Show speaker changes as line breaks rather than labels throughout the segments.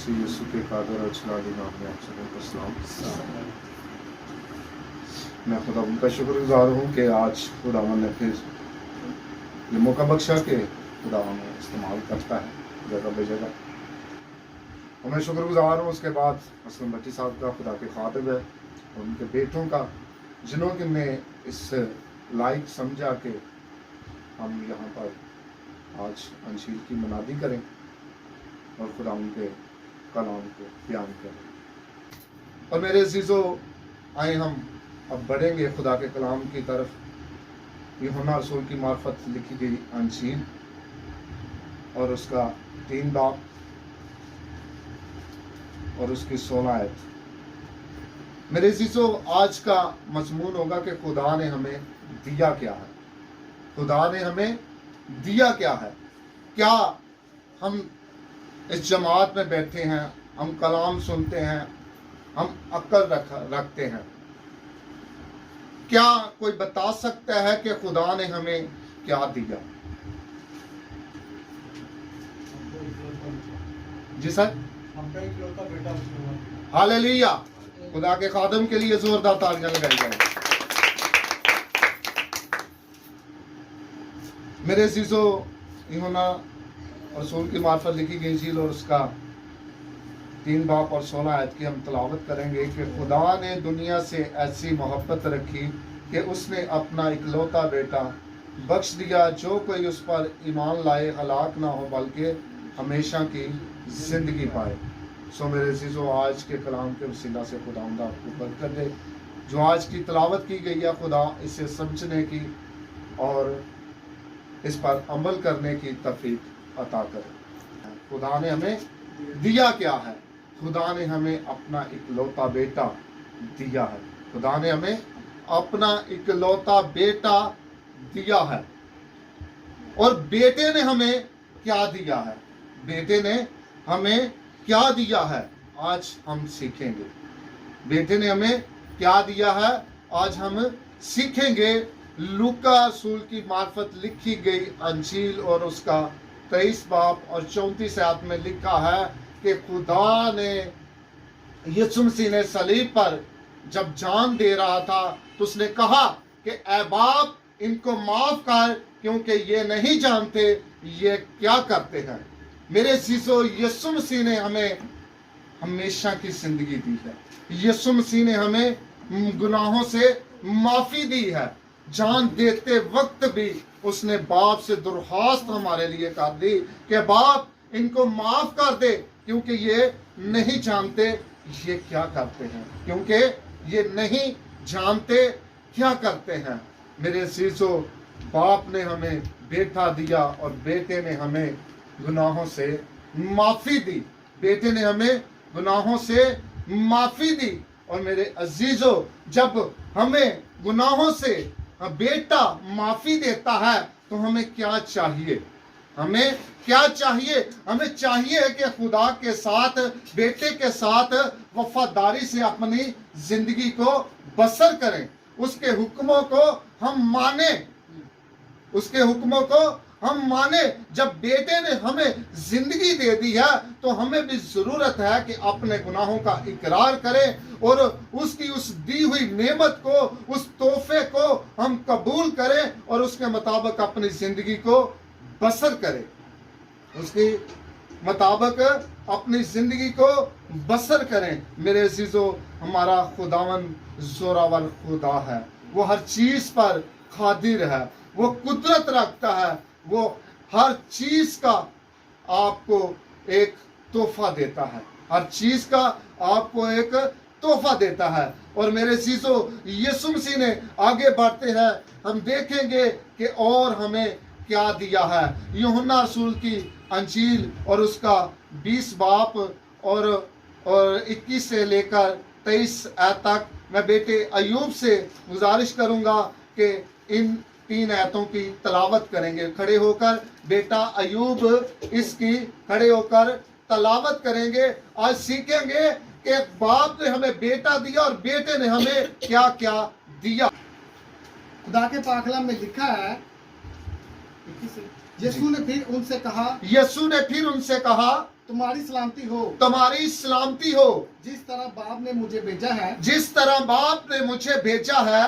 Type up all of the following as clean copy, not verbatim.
मसीह यीशु के कादर और जलाली नाम में आप सबों को सलाम। मैं खुदा उनका शुक्रगुजार हूँ कि आज खुदावन ने फिर ये मौका बख्शा कि खुदा हमें इस्तेमाल करता है जगह बे जगह। और मैं शुक्रगुजार हूँ उसके बाद असलम भट्टी साहब का, खुदा के खातिब है, और उनके बेटों का, जिन्होंने इस लायक समझा कि हम यहाँ पर आज अंशील की मनादी करें और खुदा उनके कलाम को बयान करें। और मेरे अजीज़ों, आए हम अब बढ़ेंगे खुदा के कलाम की तरफ। यूहन्ना रसूल की मार्फत लिखी गई अंशील और उसका 3 बाब और उसकी 16 आयत। मेरे अजीज़ों, आज का मजमून होगा कि खुदा ने हमें दिया क्या है। खुदा ने हमें दिया क्या है। क्या हम इस जमात में बैठे हैं, हम कलाम सुनते हैं, हम अक्ल रखते हैं, क्या कोई बता सकता है कि खुदा ने हमें क्या दिया? जी सर, हालेलुया। खुदा के खादम के लिए जोरदार तालियां लगाई जाए। मेरे अजीजों, यूहन्ना रसूल की मार्फत लिखी गई इंजील और उसका 3 बाब और 16 आयत की हम तलावत करेंगे कि खुदा ने दुनिया से ऐसी मोहब्बत रखी कि उसने अपना इकलौता बेटा बख्श दिया, जो कोई उस पर ईमान लाए हलाक ना हो बल्कि हमेशा की जिंदगी पाए। सो मेरे अजीजों, आज के कलाम के वसीला से खुदावंद आपको बरकत दे। जो आज की तलावत की गई है, खुदा इसे समझने की और इस पर अमल करने की तौफीक अता करे। खुदा ने हमें दिया क्या है? खुदा ने हमें अपना इकलौता बेटा दिया है। खुदा ने हमें अपना इकलौता बेटा दिया है। और बेटे ने हमें क्या दिया है? बेटे ने हमें क्या दिया है? आज हम सीखेंगे। बेटे ने हमें क्या दिया है? आज हम सीखेंगे। लूका रसूल की मार्फत लिखी गई अंजील और उसका 23 बाब और 34 आयत में लिखा है कि खुदा ने यीशु मसीह ने सलीब पर जब जान दे रहा था तो उसने कहा कि ऐ बाप, इनको माफ कर, क्योंकि ये नहीं जानते ये क्या करते हैं। मेरे अजीजों, यीशु मसीह ने हमें हमेशा की जिंदगी दी है। यीशु मसीह ने हमें गुनाहों से माफी दी है। जान देते वक्त भी उसने बाप से दरख्वास्त हमारे लिए कर दी कि बाप, इनको माफ कर दे, क्योंकि ये नहीं जानते ये क्या करते हैं, क्योंकि ये नहीं जानते क्या करते हैं। मेरे अजीजों, बाप ने हमें बेटा दिया और बेटे ने हमें गुनाहों से माफी दी। बेटे ने हमें गुनाहों से माफी दी। और मेरे अजीजों, जब हमें गुनाहों से बेटा माफी देता है तो हमें क्या चाहिए? हमें क्या चाहिए? हमें चाहिए कि खुदा के साथ, बेटे के साथ वफादारी से अपनी जिंदगी को बसर करें। उसके हुक्मों को हम माने, उसके हुक्मों को हम माने। जब बेटे ने हमें जिंदगी दे दी है तो हमें भी जरूरत है कि अपने गुनाहों का इकरार करें और उसकी उस दी हुई नेमत को, उस तोहफे को हम कबूल करें और उसके मुताबिक अपनी जिंदगी को बसर करें। उसके मुताबिक अपनी जिंदगी को बसर करें। मेरे अजीजों, हमारा खुदावन जोरावर खुदा है। वो हर चीज पर कादिर है, वो कुदरत रखता है, वो हर चीज का आपको एक तोहफा देता है। हर चीज का आपको एक तोहफा देता है। और मेरे अजीजों, यीशु मसीह ने आगे बढ़ते हैं, हम देखेंगे कि और हमें क्या दिया है। यूहन्ना रसूल की अंजील और उसका 20 बाब और 21 से लेकर 23 आयत तक मैं बेटे अयूब से गुजारिश करूंगा कि इन 3 आयतों की तलावत करेंगे। खड़े होकर बेटा अयूब इसकी खड़े होकर तलावत करेंगे। आज सीखेंगे कि बाप ने हमें बेटा दिया और बेटे ने हमें क्या क्या दिया।
खुदा के पाकलाम में लिखा है, यीशु ने फिर उनसे कहा,
यीशु ने फिर उनसे कहा,
तुम्हारी सलामती हो।
तुम्हारी सलामती हो।
जिस तरह बाप ने मुझे भेजा है
जिस तरह बाप ने मुझे भेजा है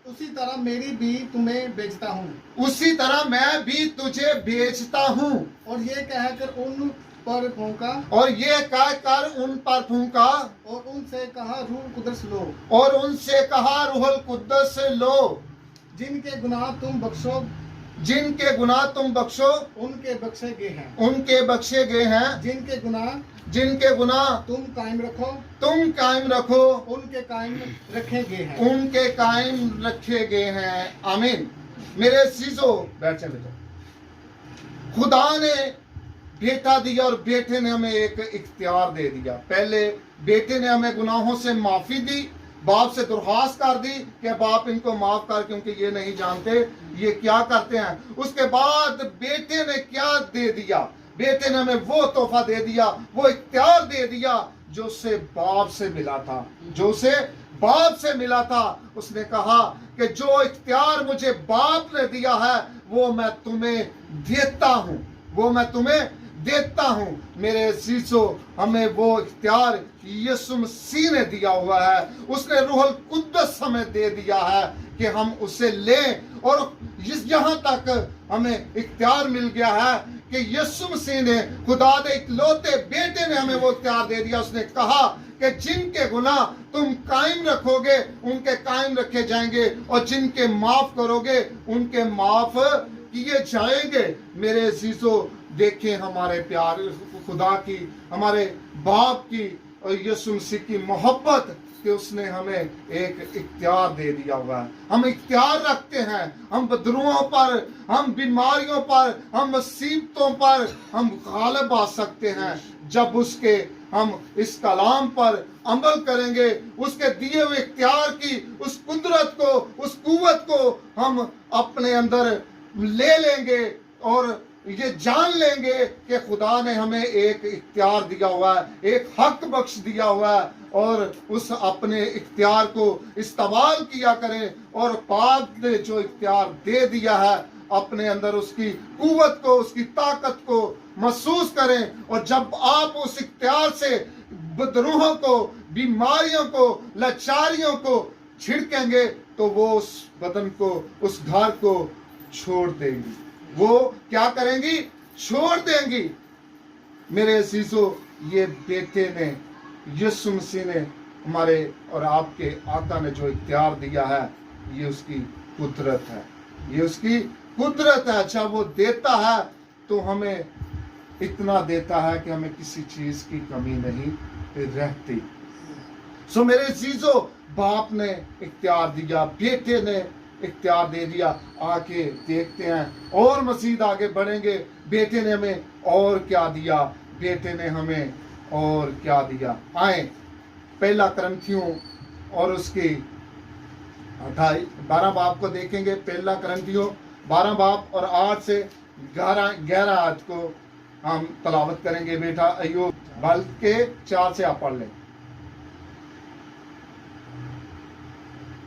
उसी तरह मेरी भी तुम्हें भेजता हूँ।
उसी तरह मैं भी तुझे भेजता हूँ।
और ये कहकर उन पर फूंका
और ये कहकर उन पर फूंका
और उनसे कहा रूह कुदस लो,
और उनसे कहा रूहुल कुद्दस लो,
जिनके गुनाह तुम बख्शो
जिनके गुनाह तुम बख्शो
उनके बख्शे गए हैं,
उनके बख्शे गए हैं, जिनके गुनाह
तुम कायम रखो
तुम कायम रखो
उनके कायम रखे गए हैं।
उनके कायम रखे गए हैं। आमीन। मेरे सीजो बैठ चले जाओ। खुदा ने बेटा दिया और बेटे ने हमें एक इख्तियार दे दिया। पहले बेटे ने हमें गुनाहों से माफी दी, बाप से दरख्वास्त कर दी कि बाप इनको माफ कर, क्योंकि ये नहीं जानते ये क्या करते हैं। उसके बाद बेटे ने क्या दे दिया? बेटे ने हमें वो तोहफा दे दिया, वो इख्तियार दे दिया जो उसे बाप से मिला था, जो उसे बाप से मिला था। उसने कहा कि जो इख्तियार मुझे बाप ने दिया है वो मैं तुम्हें देता हूं, वो मैं तुम्हें देता हूं। मेरे अजीजो, हमें वो इख्तियार यीशु मसीह ने दिया हुआ है। उसने रूहुल कुद्दस हमें दे दिया है कि हम उसे लें। और यहाँ तक हमें इख्तियार मिल गया है कि यीशु मसीह ने, खुदा के इकलौते बेटे ने हमें वो इख्तियार दे दिया। उसने कहा कि जिनके गुनाह तुम कायम रखोगे उनके कायम रखे जाएंगे, और जिनके माफ करोगे उनके माफ किए जाएंगे। मेरे अजीजों, देखें हमारे प्यार खुदा की, हमारे बाप की और यीशु मसीह की मोहब्बत कि उसने हमें एक इख्तियार दे दिया हुआ है। हम इख्तियार रखते हैं, हम बदरुओं पर, हम बीमारियों पर, हम मुसीबतों पर हम गालिब आ सकते हैं जब उसके हम इस कलाम पर अमल करेंगे। उसके दिए हुए इख्तियार की उस कुदरत को, उस कुव्वत को हम अपने अंदर ले लेंगे और ये जान लेंगे कि खुदा ने हमें एक इख्तियार दिया हुआ है, एक हक बख्श दिया हुआ है, और उस अपने इख्तियार को इस्तेमाल किया करें। और पाक ने जो इख्तियार दे दिया है अपने अंदर उसकी कुव्वत को, उसकी ताकत को महसूस करें। और जब आप उस इख्तियार से बदरूहों को, बीमारियों को, लाचारियों को छिड़केंगे तो वो उस बदन को, उस घर को छोड़ देंगी। वो क्या करेंगी? छोड़ देंगी। मेरे अजीजों, ये बेटे ने, यीशु मसीह ने हमारे और आपके आका ने जो इख्तियार दिया है, ये उसकी कुदरत है, ये उसकी कुदरत है। अच्छा, वो देता है तो हमें इतना देता है कि हमें किसी चीज की कमी नहीं रहती। सो मेरे अजीजों, बाप ने इख्तियार दिया, बेटे ने इख्तियार दे दिया। आके देखते हैं और मजीद आगे बढ़ेंगे। बेटे ने हमें और क्या दिया? बेटे ने हमें और क्या दिया? आए पहला करंथियों और उसकी 12 बाब को देखेंगे। पहला करंथियों 12 बाब और 8 से 11 आयत को हम तलावत करेंगे। बेटा अय्यूब बल्कि 4 से आप पढ़ लें।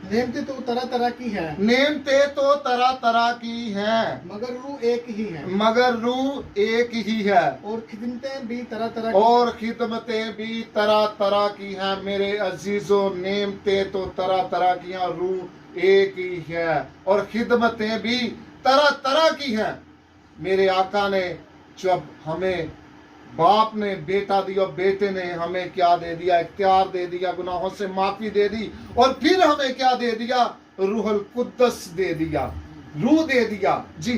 नेमतें तो तरह तरह की है,
नेमतें तो तरह तरह की हैं,
मगर रूह एक ही है,
मगर रूह एक ही है,
और खिदमतें भी तरह तरह की,
और खिदमतें भी तरह तरह की हैं। मेरे अजीजों, नेमतें तो तरह तरह की हैं, रूह एक ही है, और खिदमतें भी तरह तरह की हैं। मेरे आका ने जब हमें, बाप ने बेटा दिया, बेटे ने हमें क्या दे दिया? इख्तियार दे दिया, गुनाहों से माफी दे दी, और फिर हमें क्या दे दिया? रूहुल कुद्दस दे दिया, रूह दे दिया। जी,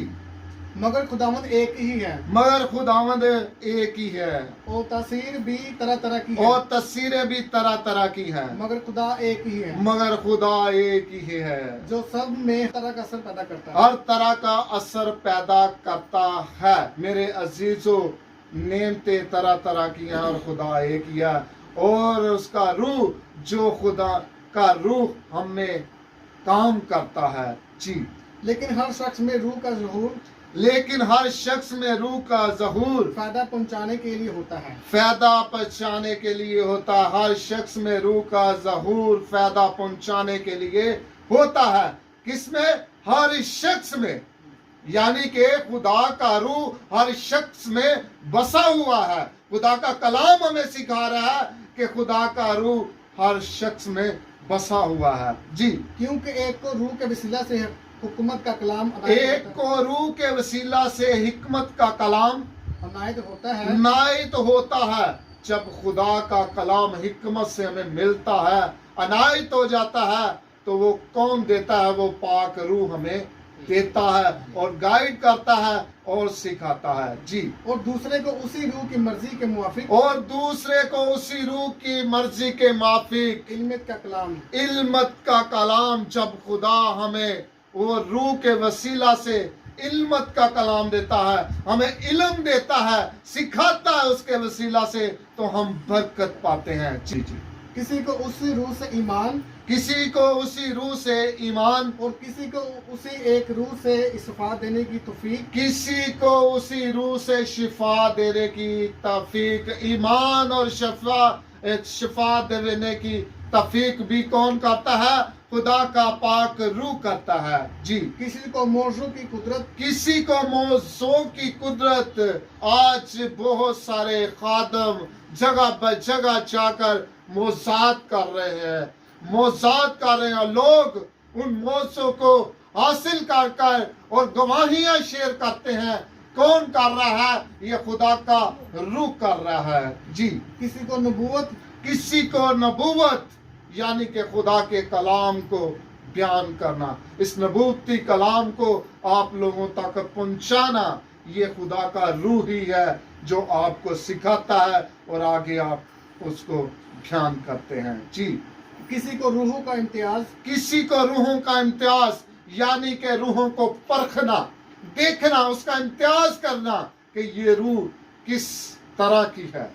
मगर खुदावंद एक ही है,
मगर खुदावंद एक ही है,
और तासीर भी तरह तरह की है,
और तस्वीरें भी तरह तरह की हैं,
मगर खुदा एक ही है,
मगर खुदा एक ही है,
जो सब में तरह का असर पैदा करता है,
हर तरह का असर पैदा करता है। मेरे अजीजों, नेमतें तरह तरह की हैं और खुदा एक ही है, और उसका रूह, जो खुदा का रूह हम में काम करता है। जी,
लेकिन हर शख्स में रूह का ज़हूर,
लेकिन हर शख्स में रूह का ज़हूर
फायदा पहुंचाने के लिए होता है,
फायदा पहुंचाने के लिए होता है। हर शख्स में रूह का ज़हूर फायदा पहुंचाने के लिए होता है। किसमें? हर शख्स में। یعنی کہ خدا کا روح ہر شخص میں بسا ہوا ہے. خدا کا کلام ہمیں سکھا رہا ہے کہ خدا کا روح ہر شخص میں بسا ہوا ہے. جی.
کیونکہ ایک کو روح کے وسیلہ سے حکمت کا کلام
ایک کو روح کے وسیلہ سے حکمت کا کلام
عنایت ہوتا ہے.
عنایت ہوتا ہے. جب خدا کا کلام حکمت سے ہمیں ملتا ہے، عنایت ہو جاتا ہے، تو وہ کون دیتا ہے؟ وہ پاک روح ہمیں دیتا ہے اور گائیڈ کرتا ہے اور سکھاتا ہے. جی.
اور دوسرے کو اسی روح کی مرضی کے موافق
اور دوسرے کو اسی روح کی مرضی کے موافق
علمت کا کلام
علمت کا کلام. جب خدا ہمیں وہ روح کے وسیلہ سے علمت کا کلام دیتا ہے، ہمیں علم دیتا ہے، سکھاتا ہے اس کے وسیلہ سے، تو ہم برکت پاتے ہیں. جی جی.
کسی کو اسی روح سے ایمان
کسی کو اسی روح سے ایمان
اور کسی کو اسی ایک روح سے شفا دینے کی توفیق
کسی کو اسی روح سے شفا دینے کی توفیق ایمان اور شفا دینے کی توفیق بھی کون کرتا ہے؟ خدا کا پاک روح کرتا ہے. جی.
کسی کو موضوع کی قدرت
کسی کو موضوع کی قدرت. آج بہت سارے خادم جگہ بہ جگہ جا کر موضوعات کر رہے ہیں، موضوعات کر رہے ہیں. لوگ ان موضوع کو حاصل کر کر اور گواہیاں شیئر کرتے ہیں. کون کر رہا ہے؟ یہ خدا کا روح کر رہا ہے. جی.
کسی کو نبوت
کسی کو نبوت یعنی کہ خدا کے کلام کو بیان کرنا، اس نبوتی کلام کو آپ لوگوں تک پہنچانا، یہ خدا کا روح ہی ہے جو آپ کو سکھاتا ہے اور آگے آپ اس کو بیان کرتے ہیں. جی.
کسی کو روحوں کا امتیاز
کسی کو روحوں کا امتیاز یعنی کہ روحوں کو پرکھنا، دیکھنا، اس کا امتیاز کرنا کہ یہ روح کس طرح کی ہے.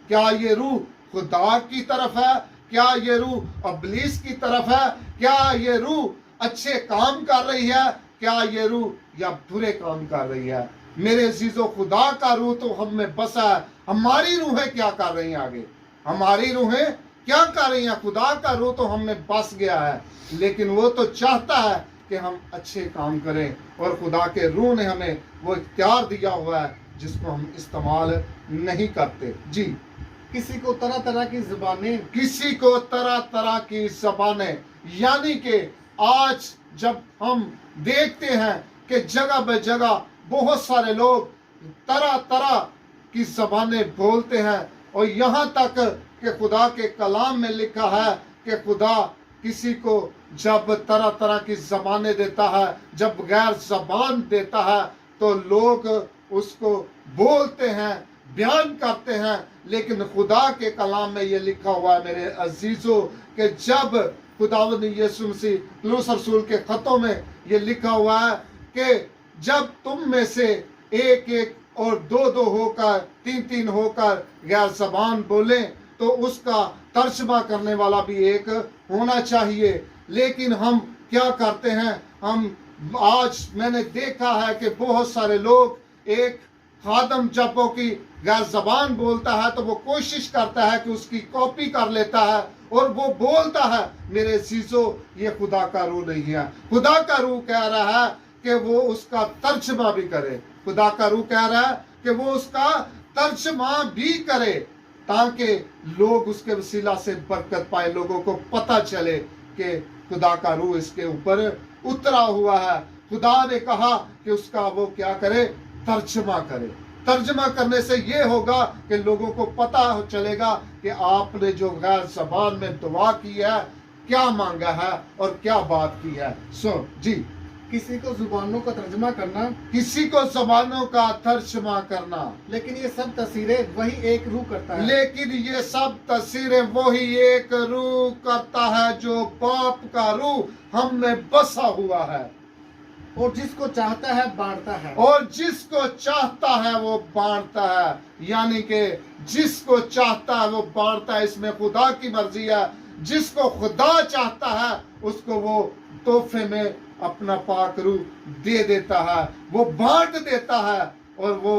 کیا یہ روح خدا کی طرف ہے؟ کیا یہ روح ابلیس کی طرف ہے؟ کیا یہ روح اچھے کام کر رہی ہے؟ کیا یہ روح یا برے کام کر رہی ہے؟ میرے عزیزو، خدا کا روح تو ہم میں بسا ہے. ہماری روحیں کیا کر رہی ہیں آگے؟ ہماری روحیں کیا کر رہی ہیں؟ خدا کا روح تو ہم میں بس گیا ہے، لیکن وہ تو چاہتا ہے کہ ہم اچھے کام کریں، اور خدا کے روح نے ہمیں وہ اختیار دیا ہوا ہے جس کو ہم استعمال نہیں کرتے. جی.
کسی کو طرح طرح کی زبانیں
کسی کو طرح طرح کی زبانیں یعنی کہ آج جب ہم دیکھتے ہیں کہ جگہ بہ جگہ بہت سارے لوگ طرح طرح کی زبانیں بولتے ہیں، اور یہاں تک کہ خدا کے کلام میں لکھا ہے کہ خدا کسی کو جب طرح طرح کی زبانیں دیتا ہے، جب غیر زبان دیتا ہے، تو لوگ اس کو بولتے ہیں، بیان کرتے ہیں. لیکن خدا کے کلام میں یہ لکھا ہوا ہے میرے عزیزو کہ جب خداوند یسوع مسیح پولس رسول کے خطوں میں یہ لکھا ہوا ہے کہ جب تم میں سے ایک ایک اور دو دو ہو کر تین تین ہو کر غیر زبان بولیں تو اس کا ترجمہ کرنے والا بھی ایک ہونا چاہیے. لیکن ہم کیا کرتے ہیں؟ ہم آج میں نے دیکھا ہے کہ بہت سارے لوگ ایک خادم جب وہ کی غیر زبان بولتا ہے تو وہ کوشش کرتا ہے کہ اس کی کاپی کر لیتا ہے اور وہ بولتا ہے. میرے عزیزو، یہ خدا کا روح نہیں ہے. خدا کا روح کہہ رہا ہے کہ وہ اس کا ترجمہ بھی کرے. خدا کا روح کہہ رہا ہے کہ وہ اس کا ترجمہ بھی کرے تاکہ لوگ اس کے وسیلہ سے برکت پائے، لوگوں کو پتہ چلے کہ خدا کا روح اس کے اوپر اترا ہوا ہے. خدا نے کہا کہ اس کا وہ کیا کرے؟ ترجمہ کرے. ترجمہ کرنے سے یہ ہوگا کہ لوگوں کو پتہ چلے گا کہ آپ نے جو غیر زبان میں دعا کی ہے، کیا مانگا ہے اور کیا بات کی ہے. جی.
کسی کو زبانوں کا ترجمہ کرنا
کسی کو زبانوں کا ترجمہ کرنا
لیکن یہ سب تاثیریں وہی ایک روح کرتا ہے.
لیکن یہ سب تاثیریں وہی ایک روح کرتا ہے جو باپ کا روح ہم میں بسا ہوا ہے.
اور جس کو چاہتا ہے بانٹتا ہے.
اور جس کو چاہتا ہے وہ بانٹتا ہے. یعنی کہ جس کو چاہتا ہے وہ بانٹتا ہے. اس میں خدا کی مرضی ہے. جس کو خدا چاہتا ہے اس کو وہ تحفے میں اپنا پاک روح دے دیتا ہے، وہ بانٹ دیتا ہے، اور وہ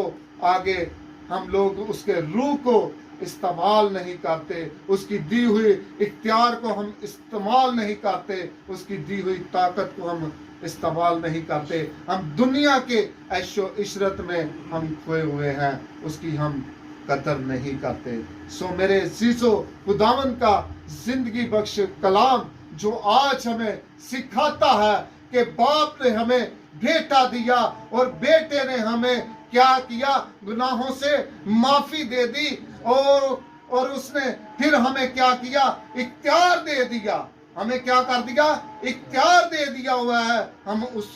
آگے ہم لوگ اس کے روح کو استعمال نہیں کرتے، اس کی دی ہوئی اختیار کو ہم استعمال نہیں کرتے، اس کی دی ہوئی طاقت کو ہم इस्तेमाल नहीं करते। हम दुनिया के ऐशो इशरत में हम खोए हुए हैं, उसकी हम कदर नहीं करते। सो मेरे अजीजों, खुदावन का जिंदगी बख्श कलाम जो आज हमें सिखाता है कि बाप ने हमें बेटा दिया और बेटे ने हमें क्या किया, गुनाहों से माफी दे दी और उसने फिर हमें क्या किया, इख्तियार दे दिया। हमें क्या कर दिया, इख्तियार दे दिया हुआ है। हम उस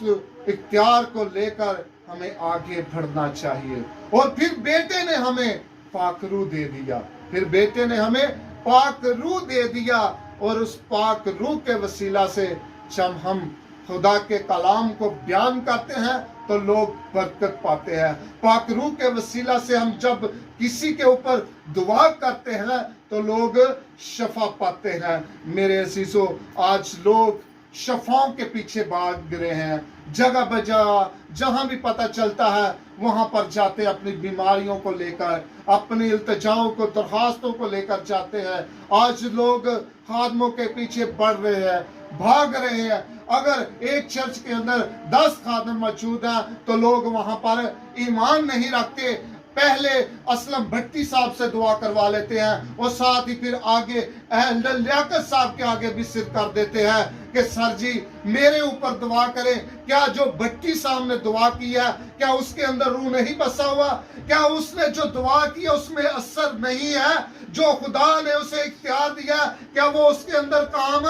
इख्तियार को लेकर हमें आगे बढ़ना चाहिए। और फिर बेटे ने हमें पाक रूह दे दिया, फिर बेटे ने हमें पाक रूह दे दिया और उस पाक रूह के वसीला से जब हम खुदा के कलाम को बयान करते हैं तो लोग बरकत पाते हैं। पाक रूह के वसीला से हम जब किसी के ऊपर दुआ करते हैं तो लोग शफा पाते हैं। मेरे अजीजों, आज लोग शफाओं के पीछे भाग रहे हैं। जगह बजगह जहां भी पता चलता है वहां पर जाते, अपनी बीमारियों को लेकर, अपनी इल्तिजाओं को, दरखास्तों को लेकर जाते हैं। आज लोग खादमों के पीछे बढ़ रहे हैं, भाग रहे हैं। अगर एक चर्च के अंदर 10 खादम मौजूद हैं तो लोग वहां पर ईमान नहीं रखते। पहले असलम भट्टी साहब से दुआ करवा लेते हैं और साथ ही फिर आगे एल्डर लियाकत साहब के आगे भी सिर कर देते हैं कि सर जी मेरे ऊपर दुआ करें। क्या जो भट्टी साहब ने दुआ की है, क्या उसके अंदर रूह नहीं बसा हुआ? क्या उसने जो दुआ की है उसमें असर नहीं है? जो खुदा ने उसे इख्तियार दिया, क्या वो उसके अंदर काम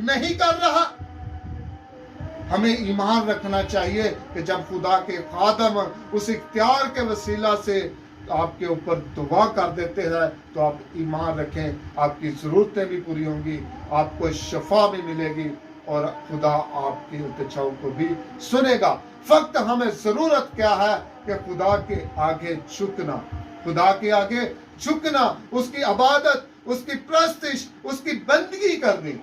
नहीं कर रहा? हमें ईमान रखना चाहिए कि जब खुदा के खादम उस इख्तियार के वसीला से आपके ऊपर दुआ कर देते हैं तो आप ईमान रखें, आपकी ज़रूरतें भी पूरी होंगी, आपको शफा भी मिलेगी और खुदा आपकी इल्तिजाओं को भी सुनेगा। फक्त हमें ज़रूरत क्या है कि खुदा के आगे झुकना, खुदा के आगे झुकना, उसकी इबादत, उसकी परस्तिश, उसकी बंदगी करनी।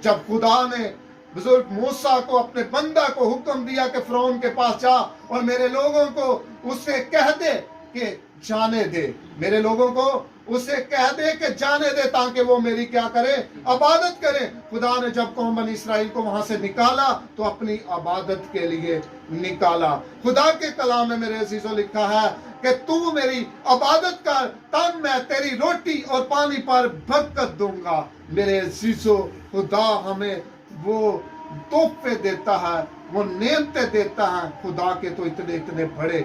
जब खुदा ने बुजुर्ग मूसा को, अपने बंदा को हुक्म दिया कि फिरौन के पास जा और मेरे लोगों को उसे कह दे कि जाने दे, मेरे लोगों को उसे कह दे कि जाने दे ताकि वो मेरी क्या करे, इबादत करे। खुदा ने जब कौम बनी इसराइल को वहां से निकाला तो अपनी इबादत के लिए निकाला। खुदा के कलाम में मेरे अजीजों लिखा है कि तू मेरी इबादत कर तब मैं तेरी रोटी और पानी पर बरकत दूंगा। मेरे अजीजों, खुदा हमें वो तोहफे देता है, वो नेमतें देता है। खुदा के तो इतने इतने बड़े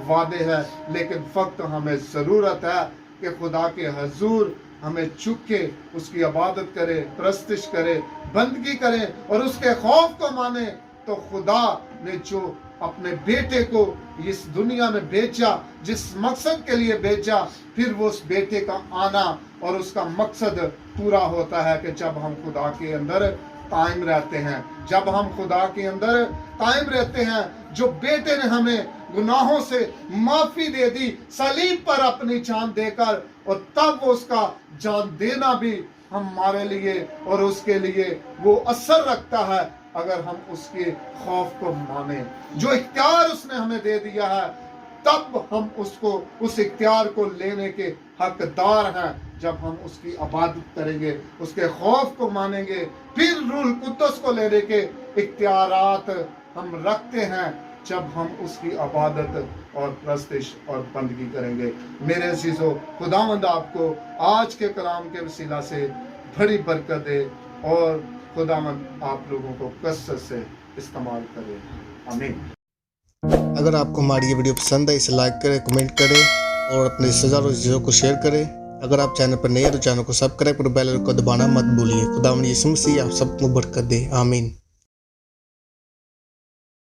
वादे हैं, लेकिन फक्त हमें जरूरत है कि खुदा के हजूर हमें झुक के उसकी इबादत करे, परस्तिश करे, बंदगी करे और उसके खौफ को माने। तो खुदा ने जो अपने बेटे को इस दुनिया में भेजा, जिस मकसद के लिए भेजा, फिर वो उस बेटे का आना और उसका मकसद पूरा होता है कि जब हम खुदा के अंदर कायम रहते हैं, जब हम खुदा के अंदर कायम रहते हैं। जो बेटे ने हमें गुनाहों से माफी दे दी सलीब पर अपनी जान देकर, और तब वो उसका जान देना भी हमारे लिए और उसके लिए वो असर रखता है अगर हम उसके खौफ को माने। जो इख्तियार उसने हमें दे दिया है, तब हम उसको, उस इख्तियार को लेने के हकदार हैं जब हम उसकी इबादत करेंगे, उसके खौफ को मानेंगे। फिर रूह कुद्दुस को लेने के इख्तियारात हम रखते हैं जब हम उसकी इबादत और परस्तिश और बंदगी करेंगे। मेरे अजीजों, खुदावंद आपको आज के कलाम के वसीला से बड़ी बरकत दे और खुदावंद आप लोगों को कसरत से इस्तेमाल करे। आमीन।
अगर आपको हमारी ये वीडियो पसंद है इसे लाइक करें, कमेंट करें और अपने रिश्तेदारों चीज़ों को शेयर करें। अगर आप चैनल पर नए हैं तो चैनल को सब्सक्राइब और बेल आइकन को दबाना मत भूलिए। खुदावंद यीशु मसीह आप सबको बरकत दे। आमीन।